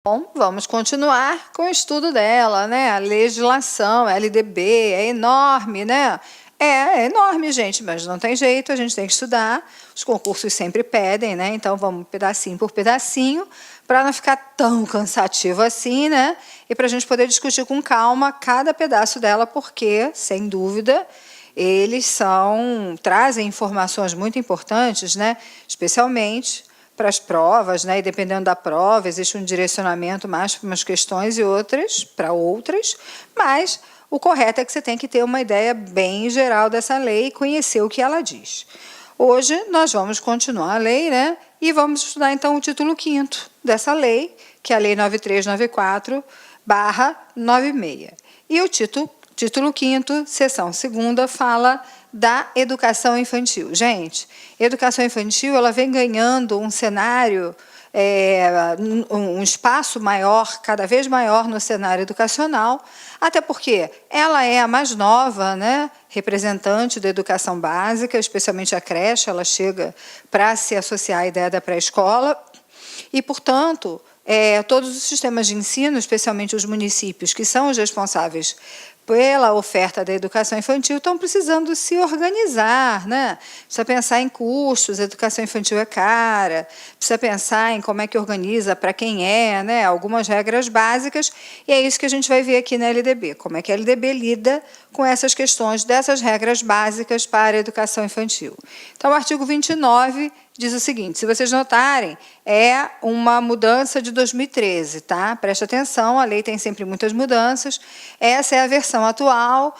Bom, vamos continuar com o estudo dela, né? A legislação, a LDB, é enorme, né? É enorme, gente, mas não tem jeito, a gente tem que estudar. Os concursos sempre pedem, né? Então vamos pedacinho por pedacinho, para não ficar tão cansativo assim, né? E para a gente poder discutir com calma cada pedaço dela, porque, sem dúvida, eles trazem informações muito importantes, né? Especialmente para as provas, né? E dependendo da prova, existe um direcionamento mais para umas questões e outras para outras, mas o correto é que você tem que ter uma ideia bem geral dessa lei e conhecer o que ela diz. Hoje nós vamos continuar a lei, né? E vamos estudar então o título 5º dessa lei, que é a Lei 9394/96. E o título 5º, seção 2ª, fala da educação infantil. Gente, educação infantil ela vem ganhando um cenário, um espaço maior, cada vez maior no cenário educacional, até porque ela é a mais nova, né, representante da educação básica, especialmente a creche, ela chega para se associar à ideia da pré-escola, e, portanto, todos os sistemas de ensino, especialmente os municípios, que são os responsáveis pela oferta da educação infantil, estão precisando se organizar, né? Precisa pensar em custos, a educação infantil é cara, precisa pensar em como é que organiza, para quem é, né? Algumas regras básicas, e é isso que a gente vai ver aqui na LDB, como é que a LDB lida com essas questões dessas regras básicas para a educação infantil. Então, o artigo 29 diz o seguinte, se vocês notarem, é uma mudança de 2013, tá? Preste atenção, a lei tem sempre muitas mudanças, essa é a versão atual,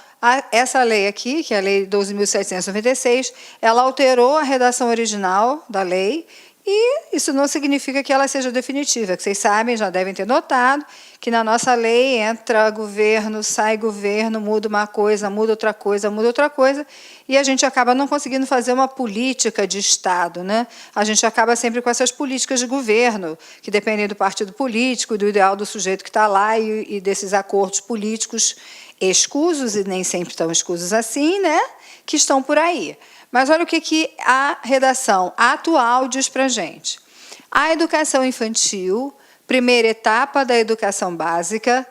essa lei aqui, que é a Lei 12.796, ela alterou a redação original da lei, e isso não significa que ela seja definitiva, que vocês sabem, já devem ter notado, que na nossa lei entra governo, sai governo, muda uma coisa, muda outra coisa, e a gente acaba não conseguindo fazer uma política de Estado, né? A gente acaba sempre com essas políticas de governo, que dependem do partido político, do ideal do sujeito que está lá e desses acordos políticos escusos, e nem sempre tão escusos assim, né? Que estão por aí. Mas olha o que a redação atual diz para a gente. A educação infantil, primeira etapa da educação básica,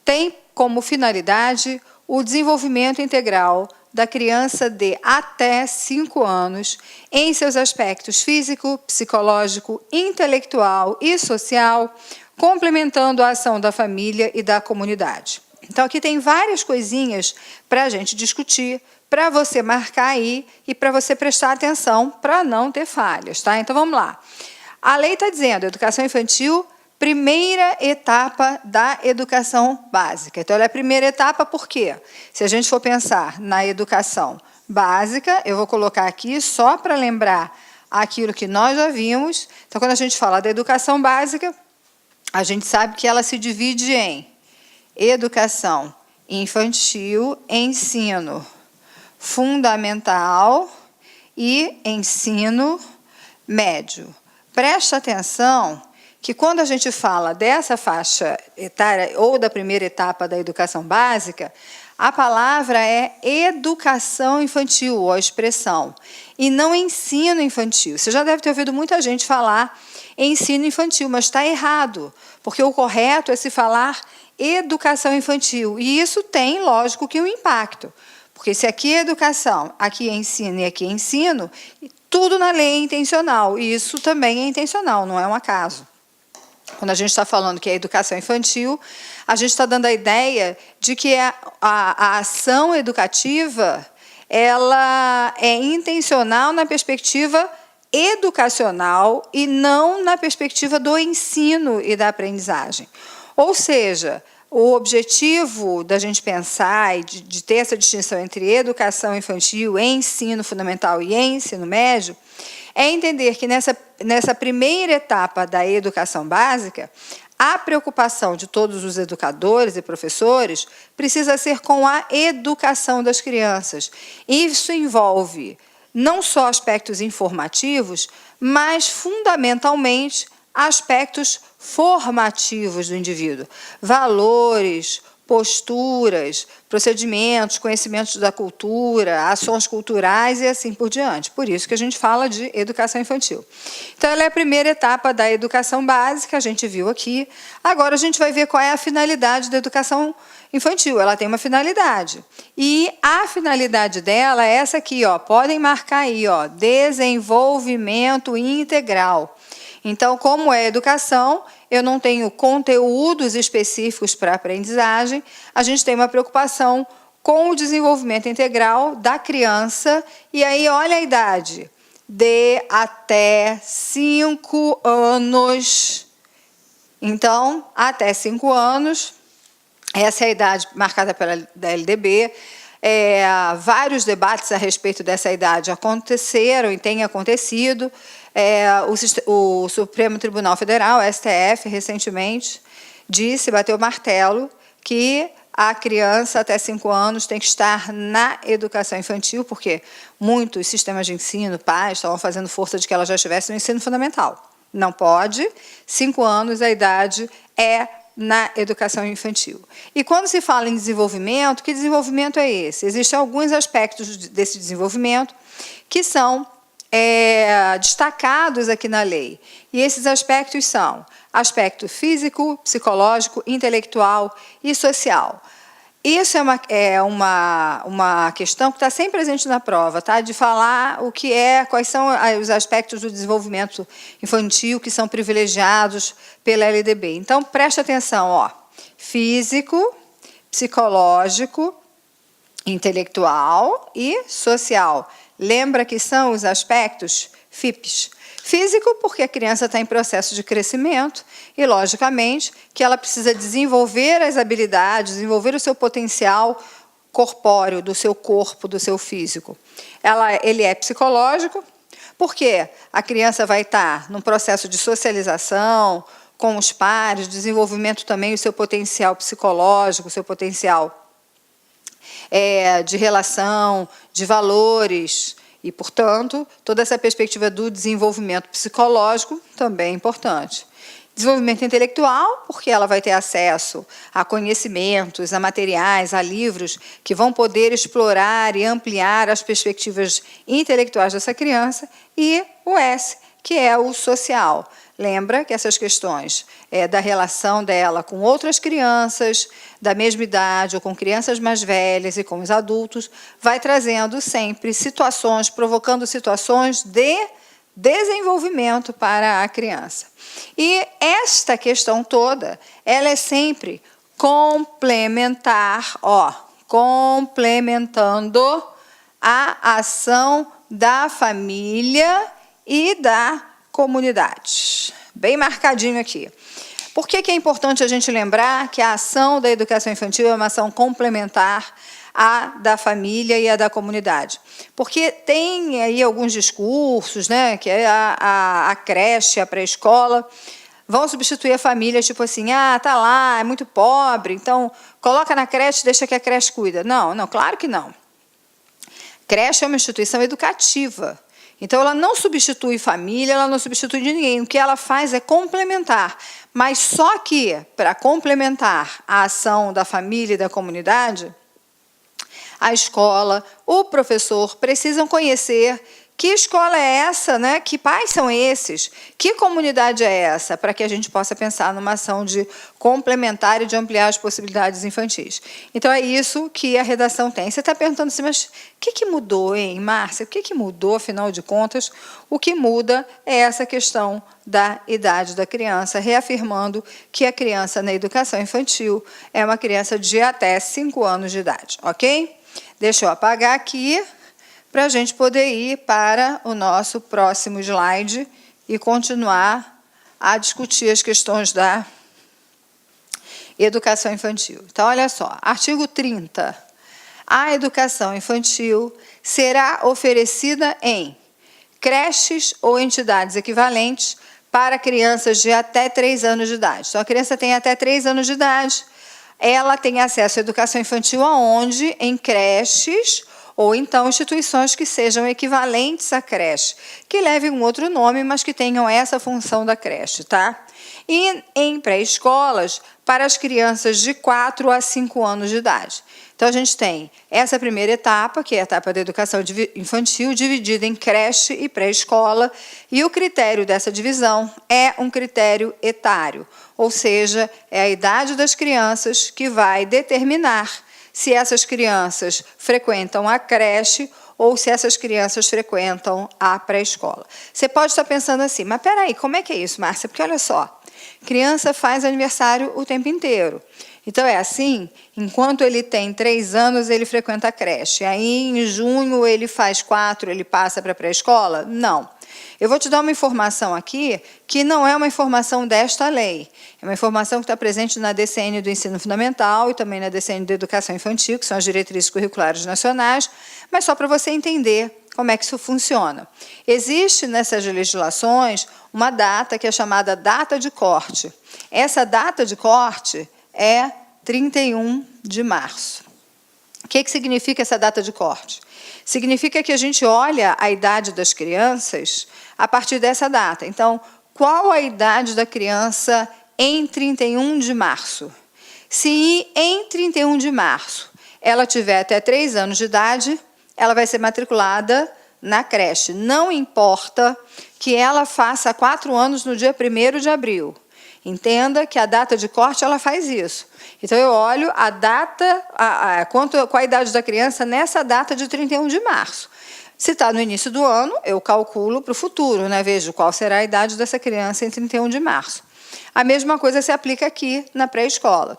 tem como finalidade o desenvolvimento integral da criança de até 5 anos em seus aspectos físico, psicológico, intelectual e social, complementando a ação da família e da comunidade. Então, aqui tem várias coisinhas para a gente discutir, para você marcar aí e para você prestar atenção para não ter falhas, tá? Então, vamos lá. A lei está dizendo, educação infantil, primeira etapa da educação básica. Então, ela é a primeira etapa por quê? Se a gente for pensar na educação básica, eu vou colocar aqui só para lembrar aquilo que nós já vimos. Então, quando a gente fala da educação básica, a gente sabe que ela se divide em educação infantil, ensino fundamental e ensino médio. Preste atenção que quando a gente fala dessa faixa etária ou da primeira etapa da educação básica, a palavra é educação infantil, ou a expressão, e não ensino infantil. Você já deve ter ouvido muita gente falar ensino infantil, mas está errado, porque o correto é se falar educação infantil, e isso tem, lógico, que um impacto. Porque se aqui é educação, aqui é ensino e aqui é ensino, tudo na lei é intencional, e isso também é intencional, não é um acaso. Quando a gente está falando que é educação infantil, a gente está dando a ideia de que a ação educativa ela é intencional na perspectiva educacional e não na perspectiva do ensino e da aprendizagem. Ou seja, o objetivo da gente pensar e de ter essa distinção entre educação infantil, ensino fundamental e ensino médio, é entender que nessa primeira etapa da educação básica, a preocupação de todos os educadores e professores precisa ser com a educação das crianças. Isso envolve não só aspectos informativos, mas, fundamentalmente, aspectos formativos do indivíduo, valores, posturas, procedimentos, conhecimentos da cultura, ações culturais e assim por diante. Por isso que a gente fala de educação infantil. Então, ela é a primeira etapa da educação básica, a gente viu aqui. Agora, a gente vai ver qual é a finalidade da educação infantil. Ela tem uma finalidade. E a finalidade dela é essa aqui, ó. Podem marcar aí, ó, desenvolvimento integral. Então, como é educação, eu não tenho conteúdos específicos para aprendizagem, a gente tem uma preocupação com o desenvolvimento integral da criança. E aí, olha a idade, de até 5 anos. Então, até 5 anos, essa é a idade marcada pela LDB. Vários debates a respeito dessa idade aconteceram e têm acontecido. O Supremo Tribunal Federal, STF, recentemente, bateu o martelo, que a criança até 5 anos tem que estar na educação infantil, porque muitos sistemas de ensino, pais, estavam fazendo força de que ela já estivesse no ensino fundamental. Não pode. 5 anos, a idade é na educação infantil. E quando se fala em desenvolvimento, que desenvolvimento é esse? Existem alguns aspectos desse desenvolvimento que são destacados aqui na lei. E esses aspectos são aspecto físico, psicológico, intelectual e social. Isso é uma questão que está sempre presente na prova, tá? De falar quais são os aspectos do desenvolvimento infantil que são privilegiados pela LDB. Então, preste atenção, ó. Físico, psicológico, intelectual e social. Lembra que são os aspectos FIPs. Físico, porque a criança está em processo de crescimento e, logicamente, que ela precisa desenvolver as habilidades, desenvolver o seu potencial corpóreo, do seu corpo, do seu físico. Ele é psicológico, porque a criança vai estar num processo de socialização com os pares, desenvolvimento também do seu potencial psicológico, seu potencial de relação, de valores, e, portanto, toda essa perspectiva do desenvolvimento psicológico também é importante. Desenvolvimento intelectual, porque ela vai ter acesso a conhecimentos, a materiais, a livros que vão poder explorar e ampliar as perspectivas intelectuais dessa criança. E o S, que é o social. Lembra que essas questões da relação dela com outras crianças da mesma idade ou com crianças mais velhas e com os adultos, vai trazendo sempre situações, provocando situações de desenvolvimento para a criança. E esta questão toda, ela é sempre complementar, complementando a ação da família e da comunidade. Bem marcadinho aqui. Por que é importante a gente lembrar que a ação da educação infantil é uma ação complementar à da família e à da comunidade? Porque tem aí alguns discursos, né, que a creche, a pré-escola, vão substituir a família, tipo assim, tá lá, é muito pobre, então coloca na creche, deixa que a creche cuida. Não, claro que não. Creche é uma instituição educativa. Então, ela não substitui família, ela não substitui de ninguém. O que ela faz é complementar. Mas só que, para complementar a ação da família e da comunidade, a escola, o professor precisam conhecer que escola é essa, né? Que pais são esses? Que comunidade é essa? Para que a gente possa pensar numa ação de complementar e de ampliar as possibilidades infantis. Então, é isso que a redação tem. Você está perguntando assim, mas o que mudou, hein, Márcia? O que mudou, afinal de contas? O que muda é essa questão da idade da criança, reafirmando que a criança na educação infantil é uma criança de até 5 anos de idade, ok? Deixa eu apagar aqui, para a gente poder ir para o nosso próximo slide e continuar a discutir as questões da educação infantil. Então, olha só, artigo 30. A educação infantil será oferecida em creches ou entidades equivalentes para crianças de até 3 anos de idade. Então, a criança tem até 3 anos de idade, ela tem acesso à educação infantil aonde? Em creches ou então instituições que sejam equivalentes à creche, que levem um outro nome, mas que tenham essa função da creche, tá? e em pré-escolas para as crianças de 4 a 5 anos de idade. Então, a gente tem essa primeira etapa, que é a etapa da educação infantil, dividida em creche e pré-escola, e o critério dessa divisão é um critério etário, ou seja, é a idade das crianças que vai determinar se essas crianças frequentam a creche ou se essas crianças frequentam a pré-escola. Você pode estar pensando assim, mas peraí, como é que é isso, Márcia? Porque olha só, criança faz aniversário o tempo inteiro. Então, é assim, enquanto ele tem 3 anos, ele frequenta a creche. Aí, em junho, ele faz 4, ele passa para a pré-escola? Não. Eu vou te dar uma informação aqui que não é uma informação desta lei. É uma informação que está presente na DCN do Ensino Fundamental e também na DCN da Educação Infantil, que são as diretrizes curriculares nacionais, mas só para você entender como é que isso funciona. Existe nessas legislações uma data que é chamada data de corte. Essa data de corte é 31 de março. O que significa essa data de corte? Significa que a gente olha a idade das crianças a partir dessa data. Então, qual a idade da criança em 31 de março? Se em 31 de março ela tiver até 3 anos de idade, ela vai ser matriculada na creche. Não importa que ela faça 4 anos no dia 1º de abril. Entenda que a data de corte ela faz isso. Então, eu olho a data, qual a idade da criança nessa data de 31 de março. Se está no início do ano, eu calculo para o futuro, né? Vejo qual será a idade dessa criança em 31 de março. A mesma coisa se aplica aqui na pré-escola.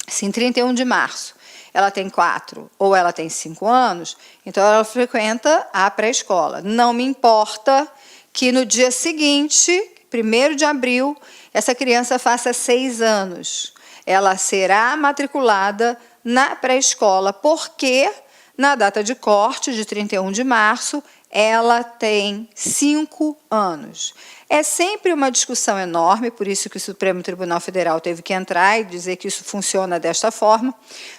Se em 31 de março ela tem 4 ou ela tem 5 anos, então ela frequenta a pré-escola. Não me importa que no dia seguinte, 1º de abril, essa criança faça 6 anos. Ela será matriculada na pré-escola, porque na data de corte, de 31 de março, ela tem 5 anos. É sempre uma discussão enorme, por isso que o Supremo Tribunal Federal teve que entrar e dizer que isso funciona desta forma,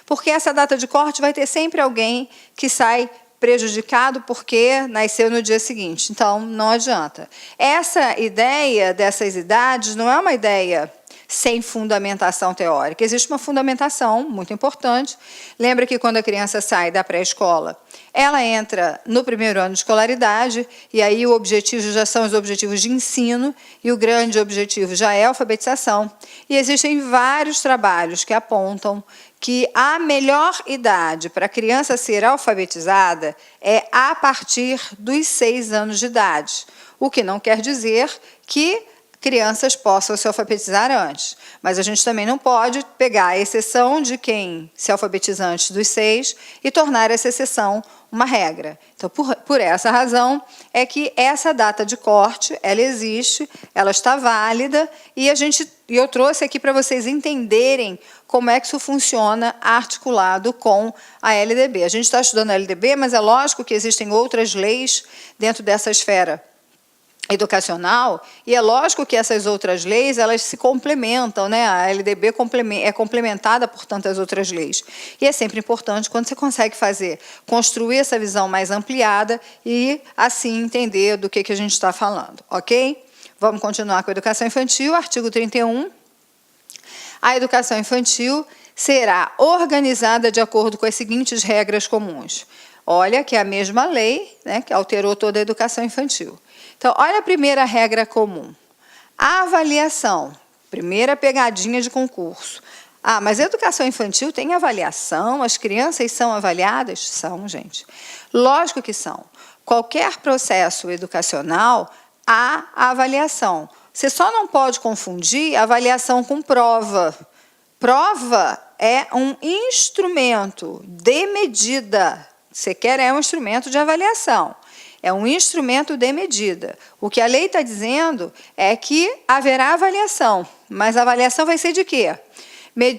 porque essa data de corte vai ter sempre alguém que sai prejudicado porque nasceu no dia seguinte. Então, não adianta. Essa ideia dessas idades não é uma ideia sem fundamentação teórica. Existe uma fundamentação muito importante. Lembra que quando a criança sai da pré-escola, ela entra no 1º ano de escolaridade, e aí o objetivo já são os objetivos de ensino, e o grande objetivo já é a alfabetização. E existem vários trabalhos que apontam que a melhor idade para a criança ser alfabetizada é a partir dos 6 anos de idade, o que não quer dizer que crianças possam se alfabetizar antes. Mas a gente também não pode pegar a exceção de quem se alfabetiza antes dos 6 e tornar essa exceção uma regra. Então, por essa razão, é que essa data de corte, ela existe, ela está válida, e eu trouxe aqui para vocês entenderem como é que isso funciona articulado com a LDB. A gente está estudando a LDB, mas é lógico que existem outras leis dentro dessa esfera educacional, e é lógico que essas outras leis elas se complementam, né? A LDB é complementada por tantas outras leis. E é sempre importante quando você consegue construir essa visão mais ampliada e, assim, entender do que a gente está falando, ok? Vamos continuar com a educação infantil, artigo 31. A educação infantil será organizada de acordo com as seguintes regras comuns. Olha que é a mesma lei, né, que alterou toda a educação infantil. Então, olha a primeira regra comum. A avaliação, primeira pegadinha de concurso. Ah, mas a educação infantil tem avaliação? As crianças são avaliadas? São, gente. Lógico que são. Qualquer processo educacional, há avaliação. Você só não pode confundir avaliação com prova. Prova é um instrumento de medida. Você quer é um instrumento de avaliação. É um instrumento de medida. O que a lei está dizendo é que haverá avaliação, mas a avaliação vai ser de quê?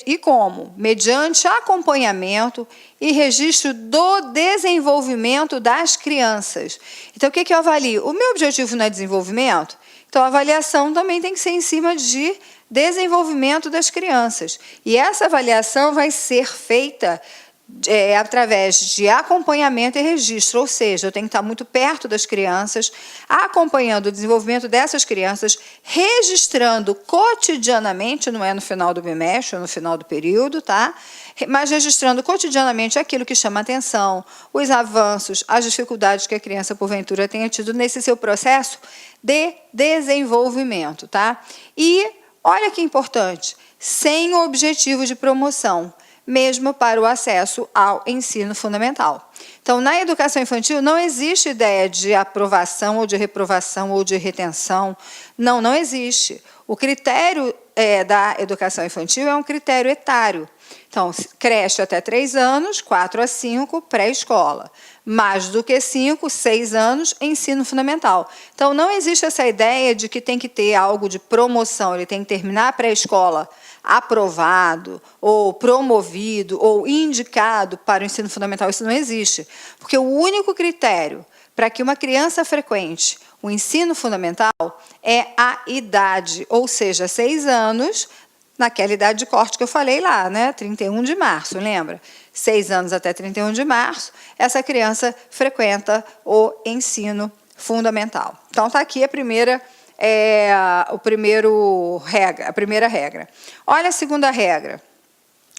E como? Mediante acompanhamento e registro do desenvolvimento das crianças. Então, o que eu avalio? O meu objetivo não é desenvolvimento? Então, a avaliação também tem que ser em cima de desenvolvimento das crianças. E essa avaliação vai ser feita através de acompanhamento e registro, ou seja, eu tenho que estar muito perto das crianças, acompanhando o desenvolvimento dessas crianças, registrando cotidianamente, não é no final do bimestre ou no final do período, tá? Mas registrando cotidianamente aquilo que chama atenção, os avanços, as dificuldades que a criança, porventura, tenha tido nesse seu processo de desenvolvimento, tá? E, olha que importante, sem o objetivo de promoção, mesmo para o acesso ao ensino fundamental. Então, na educação infantil, não existe ideia de aprovação ou de reprovação ou de retenção. Não, não existe. O critério da educação infantil é um critério etário. Então, creche até 3 anos, 4 a 5, pré-escola. Mais do que 5, 6 anos, ensino fundamental. Então, não existe essa ideia de que tem que ter algo de promoção, ele tem que terminar a pré-escola aprovado, ou promovido, ou indicado para o ensino fundamental. Isso não existe. Porque o único critério para que uma criança frequente o ensino fundamental é a idade, ou seja, 6 anos, naquela idade de corte que eu falei lá, né? 31 de março, lembra? 6 anos até 31 de março, essa criança frequenta o ensino fundamental. Então, está aqui a primeira regra. Olha a segunda regra.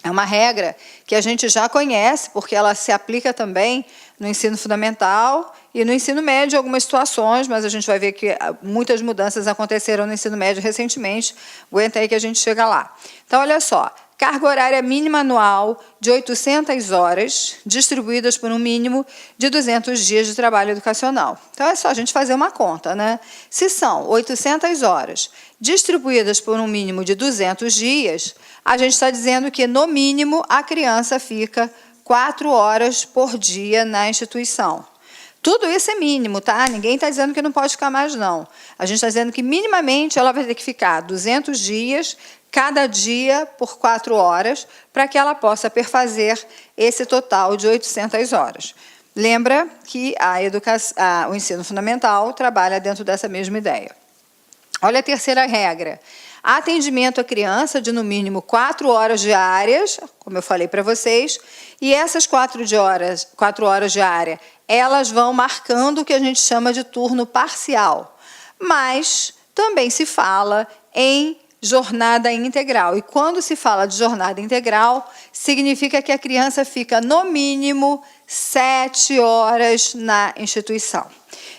É uma regra que a gente já conhece, porque ela se aplica também no ensino fundamental e no ensino médio em algumas situações, mas a gente vai ver que muitas mudanças aconteceram no ensino médio recentemente. Aguenta aí que a gente chega lá. Então, olha só. Carga horária mínima anual de 800 horas, distribuídas por um mínimo de 200 dias de trabalho educacional. Então, é só a gente fazer uma conta, né? Se são 800 horas distribuídas por um mínimo de 200 dias, a gente está dizendo que, no mínimo, a criança fica 4 horas por dia na instituição. Tudo isso é mínimo, tá? Ninguém está dizendo que não pode ficar mais, não. A gente está dizendo que, minimamente, ela vai ter que ficar 200 dias, cada dia por 4 horas, para que ela possa perfazer esse total de 800 horas. Lembra que o ensino fundamental trabalha dentro dessa mesma ideia. Olha a terceira regra. Atendimento à criança de, no mínimo, 4 horas diárias, como eu falei para vocês, e essas 4 horas diárias, elas vão marcando o que a gente chama de turno parcial. Mas também se fala em jornada integral. E quando se fala de jornada integral, significa que a criança fica, no mínimo, 7 horas na instituição.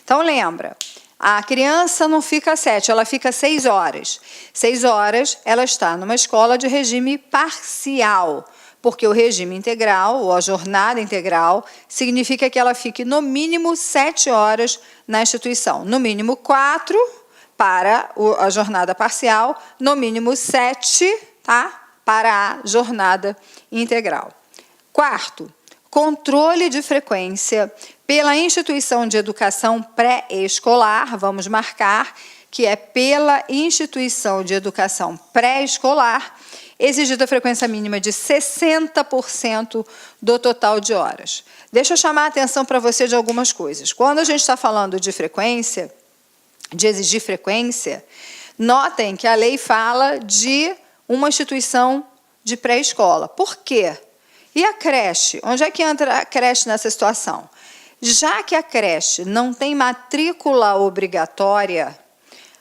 Então, lembra, a criança não fica 7, ela fica 6 horas. 6 horas, ela está numa escola de regime parcial, porque o regime integral, ou a jornada integral, significa que ela fique, no mínimo, 7 horas na instituição. No mínimo, 4 para a jornada parcial, no mínimo 7, tá? Para a jornada integral. Quarto, controle de frequência pela instituição de educação pré-escolar, vamos marcar que é pela instituição de educação pré-escolar, exigida a frequência mínima de 60% do total de horas. Deixa eu chamar a atenção para você de algumas coisas. Quando a gente está falando de frequência, de exigir frequência, notem que a lei fala de uma instituição de pré-escola. Por quê? E a creche? Onde é que entra a creche nessa situação? Já que a creche não tem matrícula obrigatória,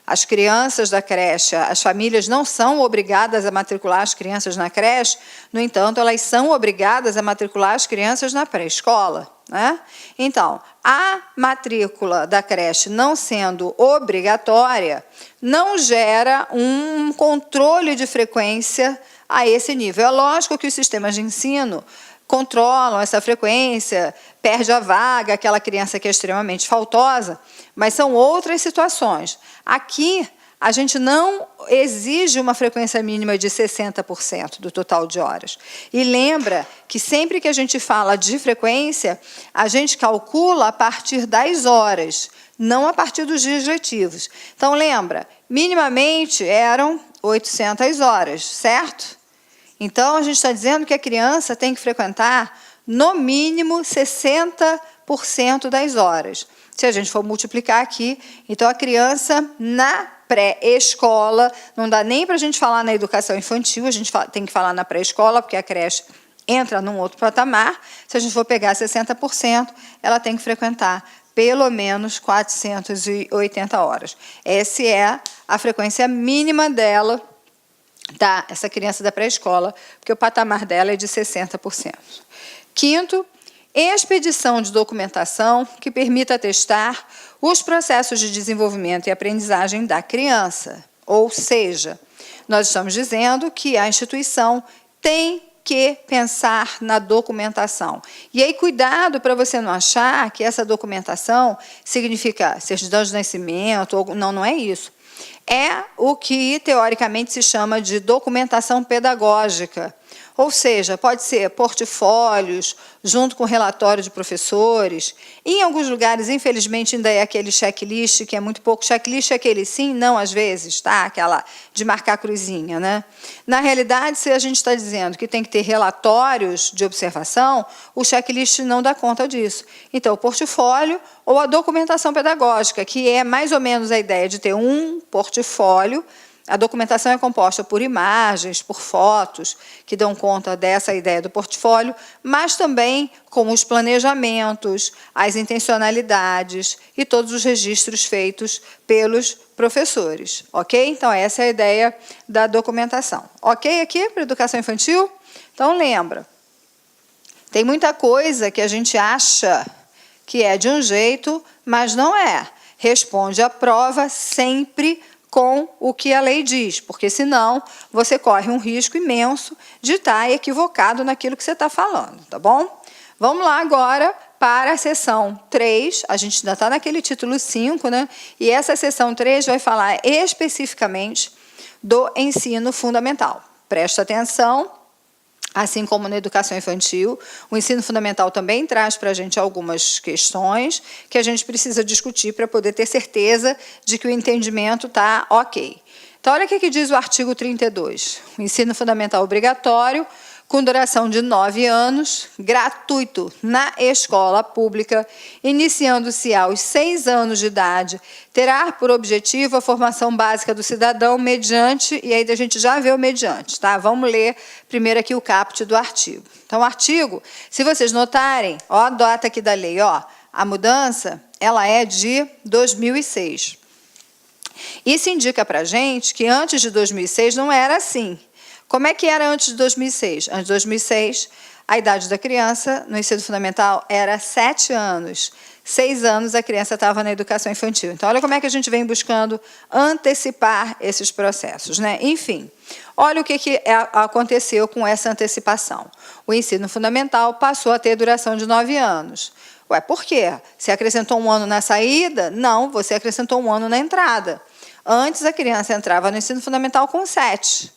as crianças da creche, as famílias não são obrigadas a matricular as crianças na creche, no entanto, elas são obrigadas a matricular as crianças na pré-escola, né? Então, a matrícula da creche não sendo obrigatória, não gera um controle de frequência a esse nível. É lógico que os sistemas de ensino controlam essa frequência, perde a vaga, aquela criança que é extremamente faltosa, mas são outras situações. Aqui, a gente não exige uma frequência mínima de 60% do total de horas. E lembra que sempre que a gente fala de frequência, a gente calcula a partir das horas, não a partir dos dias letivos. Então, lembra, minimamente eram 800 horas, certo? Então, a gente está dizendo que a criança tem que frequentar, no mínimo, 60% das horas. Se a gente for multiplicar aqui, então a criança na pré-escola, não dá nem para a gente falar na educação infantil, a gente tem que falar na pré-escola, porque a creche entra num outro patamar. Se a gente for pegar 60%, ela tem que frequentar pelo menos 480 horas. Essa é a frequência mínima dela, essa criança da pré-escola, porque o patamar dela é de 60%. Quinto, expedição de documentação que permita atestar os processos de desenvolvimento e aprendizagem da criança. Ou seja, nós estamos dizendo que a instituição tem que pensar na documentação. E aí, cuidado para você não achar que essa documentação significa certidão de nascimento, ou não é isso. É o que, teoricamente, se chama de documentação pedagógica. Ou seja, pode ser portfólios, junto com relatório de professores. Em alguns lugares, infelizmente, ainda é aquele checklist, que é muito pouco. Checklist é aquele sim, não, às vezes, tá? Aquela de marcar cruzinha, né? Na realidade, se a gente está dizendo que tem que ter relatórios de observação, o checklist não dá conta disso. Então, o portfólio ou a documentação pedagógica, que é mais ou menos a ideia de ter um portfólio. A documentação é composta por imagens, por fotos, que dão conta dessa ideia do portfólio, mas também com os planejamentos, as intencionalidades e todos os registros feitos pelos professores. Ok? Então, essa é a ideia da documentação. Ok aqui para a educação infantil? Então, lembra, tem muita coisa que a gente acha que é de um jeito, mas não é. Responde à prova sempre com o que a lei diz, porque senão você corre um risco imenso de estar equivocado naquilo que você está falando, tá bom? Vamos lá agora para a seção 3, a gente ainda está naquele título 5, né? E essa seção 3 vai falar especificamente do ensino fundamental. Presta atenção. Assim como na educação infantil, o ensino fundamental também traz para a gente algumas questões que a gente precisa discutir para poder ter certeza de que o entendimento está ok. Então, olha o que diz o artigo 32. O ensino fundamental obrigatório, com duração de 9 anos, gratuito na escola pública, iniciando-se aos 6 anos de idade, terá por objetivo a formação básica do cidadão mediante, e aí a gente já vê o mediante, tá? Vamos ler primeiro aqui o caput do artigo. Então, o artigo, se vocês notarem, ó, a data aqui da lei, ó, a mudança, ela é de 2006. Isso indica para a gente que antes de 2006 não era assim. Como é que era antes de 2006? Antes de 2006, a idade da criança no ensino fundamental era 7 anos. 6 anos a criança estava na educação infantil. Então, olha como é que a gente vem buscando antecipar esses processos, né? Enfim, olha o que aconteceu com essa antecipação. O ensino fundamental passou a ter duração de 9 anos. Ué, por quê? Você acrescentou 1 ano na saída? Não, você acrescentou 1 ano na entrada. Antes, a criança entrava no ensino fundamental com 7.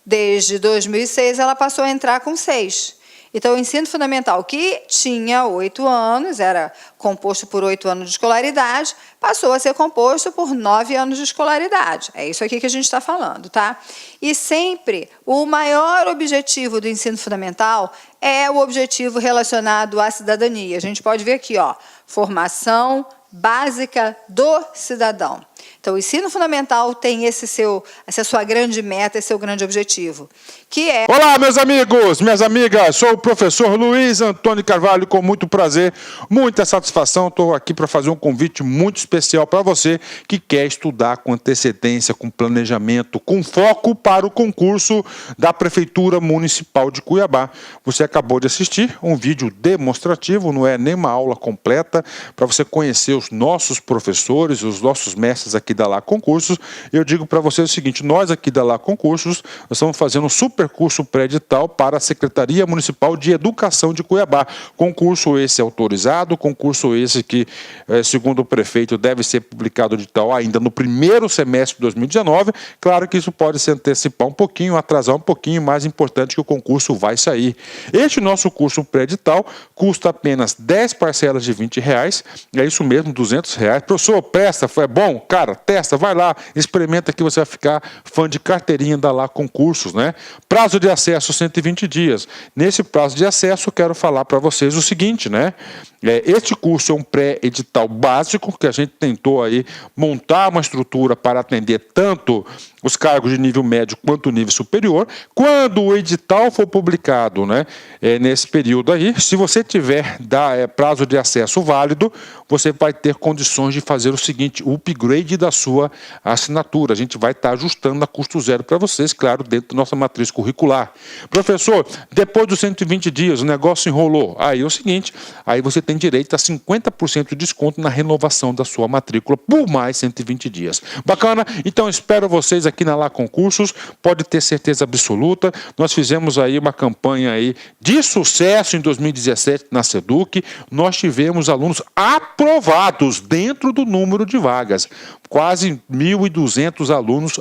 Desde 2006, ela passou a entrar com 6. Então, o ensino fundamental, que tinha 8 anos, era composto por 8 anos de escolaridade, passou a ser composto por 9 anos de escolaridade. É isso aqui que a gente está falando, tá? E sempre o maior objetivo do ensino fundamental é o objetivo relacionado à cidadania. A gente pode ver aqui, ó, formação básica do cidadão. Então, o ensino fundamental tem essa sua grande meta, esse seu grande objetivo, que é... Olá, meus amigos, minhas amigas, sou o professor Luiz Antônio Carvalho, com muito prazer, muita satisfação, estou aqui para fazer um convite muito especial para você que quer estudar com antecedência, com planejamento, com foco para o concurso da Prefeitura Municipal de Cuiabá. Você acabou de assistir um vídeo demonstrativo, não é nem uma aula completa, para você conhecer os nossos professores, os nossos mestres aqui da Lá Concursos. Eu digo para vocês o seguinte, nós aqui da Lá Concursos, nós estamos fazendo um super curso pré-edital para a Secretaria Municipal de Educação de Cuiabá. Concurso esse autorizado, concurso esse que, segundo o prefeito, deve ser publicado edital ainda no primeiro semestre de 2019. Claro que isso pode se antecipar um pouquinho, atrasar um pouquinho, mais importante que o concurso vai sair. Este nosso curso pré-edital custa apenas 10 parcelas de R$20, é isso mesmo, R$200. Professor, presta, foi bom? Cara, cara, testa, vai lá, experimenta que você vai ficar fã de carteirinha da Lá Concursos, né? Prazo de acesso 120 dias. Nesse prazo de acesso, eu quero falar para vocês o seguinte, né? Este curso é um pré-edital básico que a gente tentou aí montar uma estrutura para atender tanto os cargos de nível médio quanto nível superior. Quando o edital for publicado, né, nesse período aí, se você tiver prazo de acesso válido, você vai ter condições de fazer o seguinte, o upgrade da sua assinatura. A gente vai estar ajustando a custo zero para vocês, claro, dentro da nossa matriz curricular. Professor, depois dos 120 dias, o negócio enrolou. Aí é o seguinte, aí você tem direito a 50% de desconto na renovação da sua matrícula por mais 120 dias. Bacana? Então espero vocês aqui na Lá Concursos, pode ter certeza absoluta. Nós fizemos aí uma campanha aí de sucesso em 2017 na SEDUC. Nós tivemos alunos aprovados dentro do número de vagas. Quase 1.200 alunos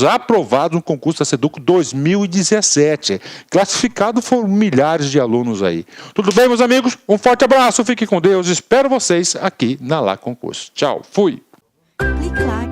aprovados no concurso da SEDUC 2017. Classificado foram milhares de alunos aí. Tudo bem, meus amigos? Um forte abraço, fiquem com Deus. Espero vocês aqui na Lá Concursos. Tchau, fui! Clique lá.